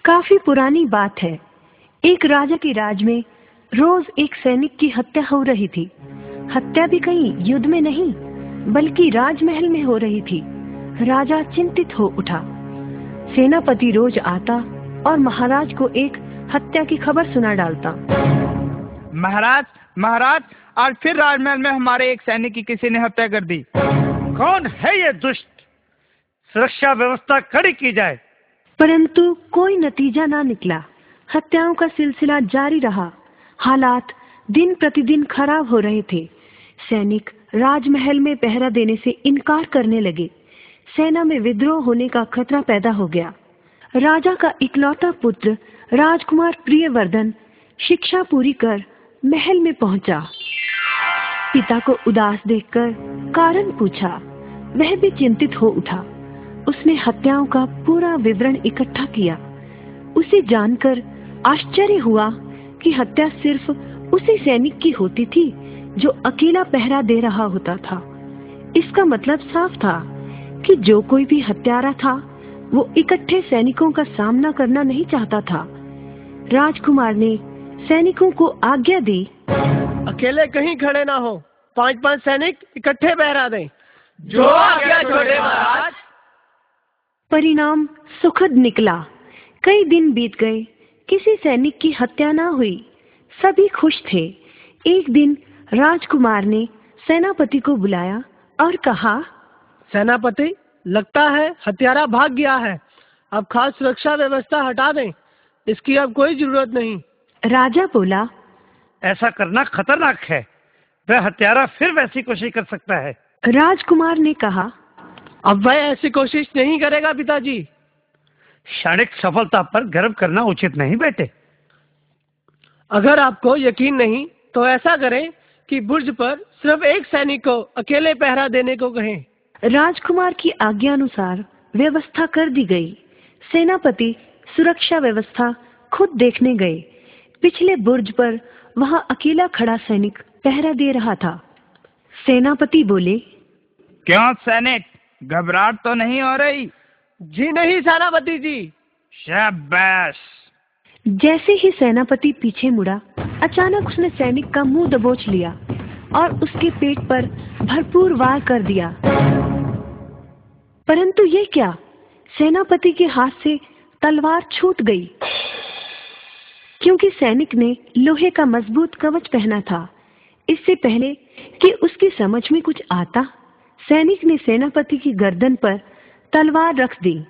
काफी पुरानी बात है। एक राजा के राज में रोज एक सैनिक की हत्या हो रही थी। हत्या भी कहीं युद्ध में नहीं बल्कि राजमहल में हो रही थी। राजा चिंतित हो उठा। सेनापति रोज आता और महाराज को एक हत्या की खबर सुना डालता। महाराज महाराज, आज फिर राजमहल में हमारे एक सैनिक की किसी ने हत्या कर दी। कौन है ये दुष्ट? सुरक्षा व्यवस्था कड़ी की जाए। परंतु कोई नतीजा ना निकला। हत्याओं का सिलसिला जारी रहा। हालात दिन प्रतिदिन खराब हो रहे थे। सैनिक राजमहल में पहरा देने से इनकार करने लगे। सेना में विद्रोह होने का खतरा पैदा हो गया। राजा का इकलौता पुत्र राजकुमार प्रियवर्धन शिक्षा पूरी कर महल में पहुंचा। पिता को उदास देखकर कारण पूछा। वह भी चिंतित हो उठा। उसने हत्याओं का पूरा विवरण इकट्ठा किया। उसे जानकर आश्चर्य हुआ कि हत्या सिर्फ उसी सैनिक की होती थी जो अकेला पहरा दे रहा होता था। इसका मतलब साफ था कि जो कोई भी हत्यारा था वो इकट्ठे सैनिकों का सामना करना नहीं चाहता था। राजकुमार ने सैनिकों को आज्ञा दी, अकेले कहीं खड़े ना हो, 5-5 सैनिक इकट्ठे पहरा दें। जो आज्ञा छोड़े महाराज। परिणाम सुखद निकला। कई दिन बीत गए, किसी सैनिक की हत्या ना हुई। सभी खुश थे। एक दिन राजकुमार ने सेनापति को बुलाया और कहा, सेनापति, लगता है हत्यारा भाग गया है। अब खास सुरक्षा व्यवस्था हटा दें। इसकी अब कोई जरूरत नहीं। राजा बोला, ऐसा करना खतरनाक है। वह हत्यारा फिर वैसी कोशिश कर सकता है। राजकुमार ने कहा, अब वह ऐसी कोशिश नहीं करेगा पिताजी। क्षणिक सफलता पर गर्व करना उचित नहीं बेटे। अगर आपको यकीन नहीं तो ऐसा करें कि बुर्ज पर सिर्फ एक सैनिक को अकेले पहरा देने को कहें। राजकुमार की आज्ञा अनुसार व्यवस्था कर दी गई। सेनापति सुरक्षा व्यवस्था खुद देखने गए। पिछले बुर्ज पर वहां अकेला खड़ा सैनिक पहरा दे रहा था। सेनापति बोले, क्यों सैनिक, घबराहट तो नहीं हो रही? जी नहीं सेनापति जी। शाबाश। जैसे ही सेनापति पीछे मुड़ा, अचानक उसने सैनिक का मुंह दबोच लिया और उसके पेट पर भरपूर वार कर दिया। परंतु ये क्या, सेनापति के हाथ से तलवार छूट गई। क्योंकि सैनिक ने लोहे का मजबूत कवच पहना था। इससे पहले कि उसकी समझ में कुछ आता, सैनिक ने सेनापति की गर्दन पर तलवार रख दी।